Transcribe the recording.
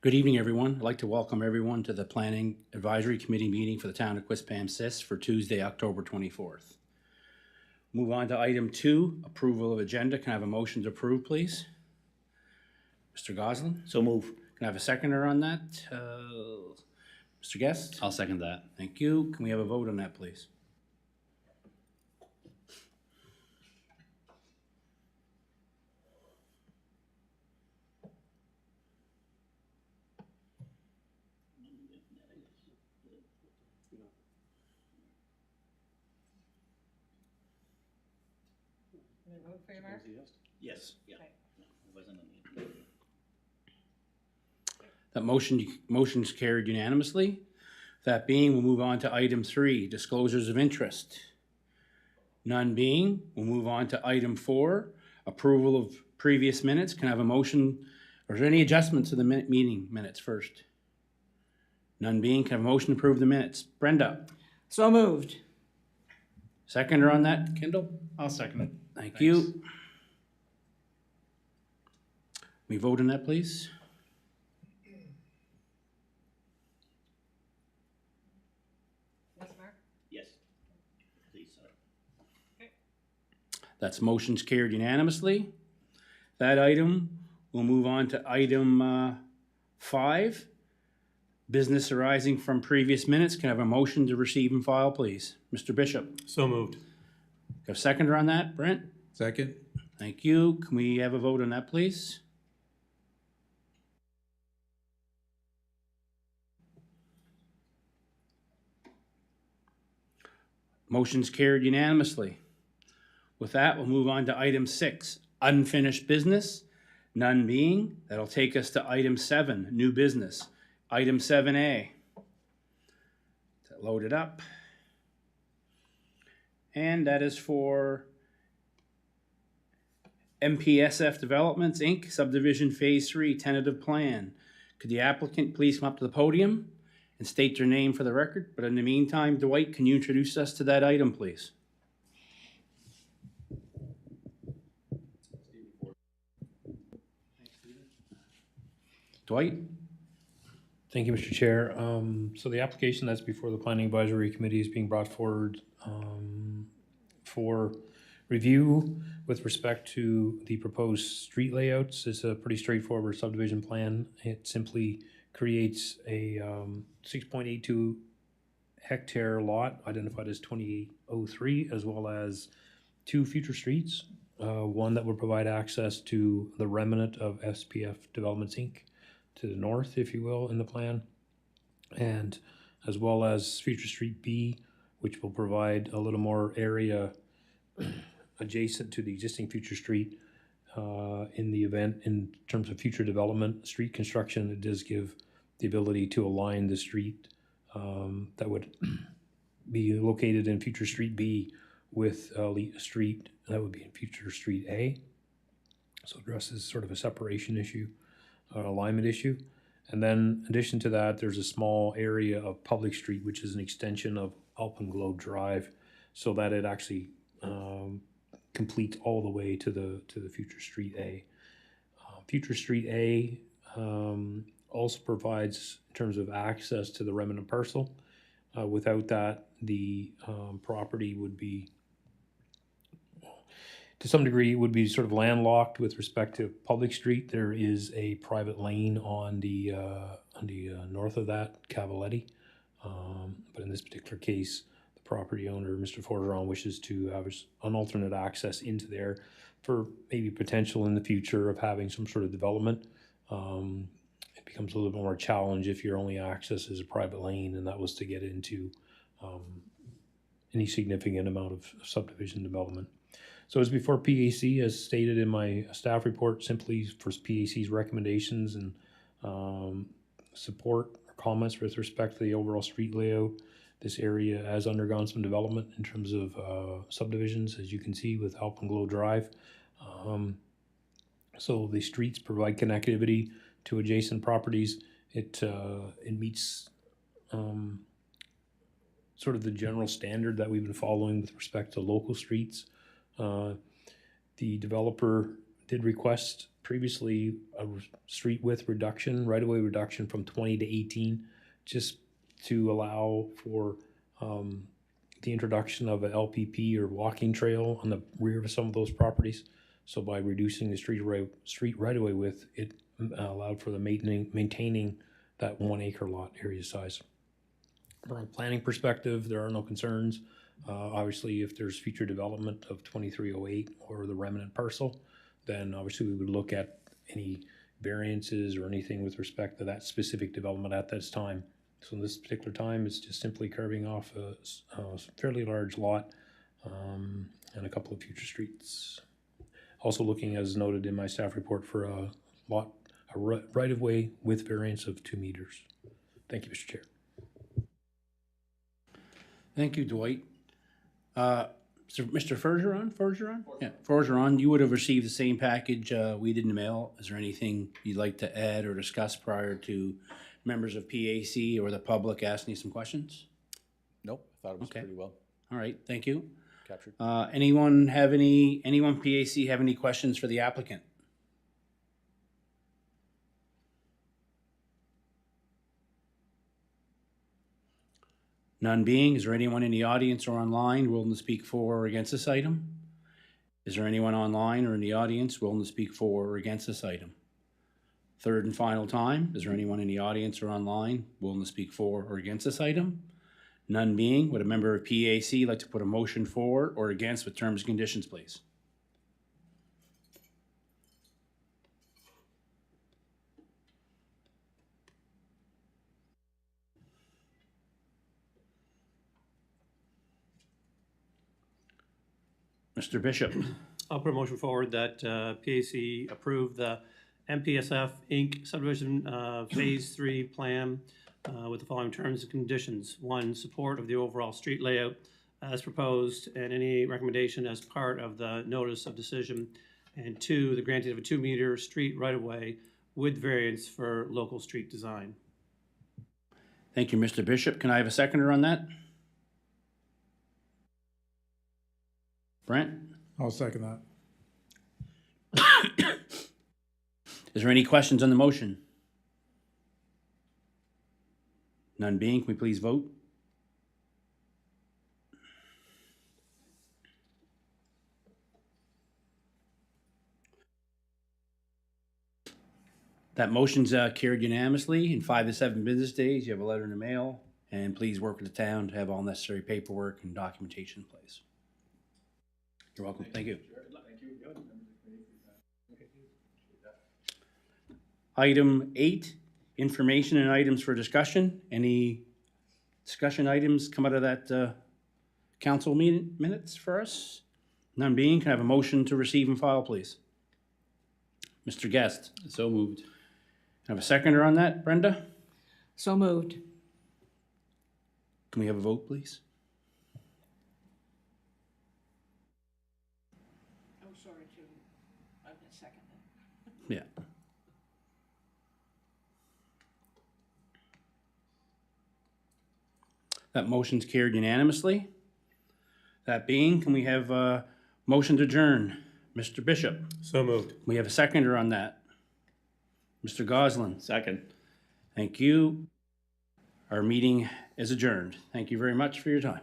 Good evening, everyone. I'd like to welcome everyone to the Planning Advisory Committee meeting for the town of Quispamsis for Tuesday, October 24th. Move on to item 2, approval of agenda. Can I have a motion to approve, please? Mr. Goslin? So move. Can I have a seconder on that? Mr. Guest? I'll second that. Thank you. Can we have a vote on that, please? Vote for your mark? Yes. Yeah. Okay. No, it wasn't a need. That motion's carried unanimously. That being, we'll move on to item 3, disclosures of interest. None being, we'll move on to item 4, approval of previous minutes. Can I have a motion, or is there any adjustments to the meeting minutes first? None being, can I have a motion to approve the minutes? Brenda? So moved. Seconder on that, Kendall? I'll second it. Thank you. We vote on that, please? Yes, Mark? Yes. Please, That's motion's carried unanimously. That item, we'll move on to item 5, business arising from previous minutes. Can I have a motion to receive and file, please? Mr. Bishop? So moved. Got a seconder on that, Brent? Second. Thank you. Can we have a vote on that, please? Motion's carried unanimously. With that, we'll move on to item 6, unfinished business. None being, that'll take us to item 7, new business. Item 7A. Load it up. And that is for MPSF Developments, Inc., Subdivision Phase 3, tentative plan. Could the applicant please come up to the podium and state their name for the record? But in the meantime, Dwight, can you introduce us to that item, please? Dwight? Thank you, Mr. Chair. So the application that's before the Planning Advisory Committee is being brought forward for review with respect to the proposed street layouts. It's a pretty straightforward subdivision plan. It simply creates a 6.82 hectare lot identified as 2803, as well as 2 future streets. One that will provide access to the remnant of SPF Developments, Inc., to the north, if you will, in the plan, and as well as Future Street B, which will provide a little more area adjacent to the existing Future Street in the event, in terms of future development, street construction. It does give the ability to align the street that would be located in Future Street B with a street that would be in Future Street A. So it addresses sort of a separation issue, alignment issue. And then in addition to that, there's a small area of public street, which is an extension of Alpenglow Drive, so that it actually completes all the way to the Future Street A. Future Street A also provides, in terms of access to the remnant parcel. Without that, the property would be, to some degree, would be sort of landlocked with respect to public street. There is a private lane on the north of that, Cavaletti. But in this particular case, the property owner, Mr. Forgeron, wishes to have an alternate access into there for maybe potential in the future of having some sort of development. It becomes a little bit more challenge if your only access is a private lane, and that was to get into any significant amount of subdivision development. So it's before PAC, as stated in my staff report, simply for PAC's recommendations and support or comments with respect to the overall street layout. This area has undergone some development in terms of subdivisions, as you can see with Alpenglow Drive. So the streets provide connectivity to adjacent properties. It meets sort of the general standard that we've been following with respect to local streets. The developer did request previously a street width reduction, right-of-way reduction from 20 to 18, just to allow for the introduction of a LPP or walking trail on the rear of some of those properties. So by reducing the street right-of-way width, it allowed for the maintaining that 1 acre lot area size. From a planning perspective, there are no concerns. Obviously, if there's future development of 2308 or the remnant parcel, then obviously we would look at any variances or anything with respect to that specific development at this time. So in this particular time, it's just simply carving off a fairly large lot and a couple of future streets. Also looking, as noted in my staff report, for a right-of-way with variance of 2 meters. Thank you, Mr. Chair. Thank you, Dwight. Mr. Forgeron? Yeah, Forgeron, you would have received the same package we did in the mail. Is there anything you'd like to add or discuss prior to members of PAC or the public asking you some questions? Nope, I thought it was Okay. pretty well All right, thank you. captured. Anyone PAC have any questions for the applicant? None being, is there anyone in the audience or online willing to speak for or against this item? Is there anyone online or in the audience willing to speak for or against this item? Third and final time, is there anyone in the audience or online willing to speak for or against this item? None being, would a member of PAC like to put a motion for or against with terms and conditions, please? Mr. Bishop, I'll put a motion forward that PAC approve the MPSF Inc. subdivision Phase 3 plan with the following terms and conditions. 1, support of the overall street layout as proposed and any recommendation as part of the notice of decision. And 2, the granting of a 2-meter street right-of-way with variance for local street design. thank you, Mr. Bishop. Can I have a seconder on that? Brent? I'll second that. Is there any questions on the motion? None being, can we please vote? That motion's carried unanimously. In 5 to 7 business days, you have a letter in the mail, and please work with the town to have all necessary paperwork and documentation in place. You're welcome. Thank you. Item 8, information and items for discussion. Any discussion items come out of that council meeting minutes for us? None being, can I have a motion to receive and file, please? Mr. Guest. So moved. Can I have a seconder on that, Brenda? So moved. Can we have a vote, please? Oh, sorry, I'm gonna second that. Yeah. That motion's carried unanimously. That being, can we have a motion to adjourn? Mr. Bishop, So moved. we have a seconder on that. Mr. Goslin, Second. thank you. Our meeting is adjourned. Thank you very much for your time.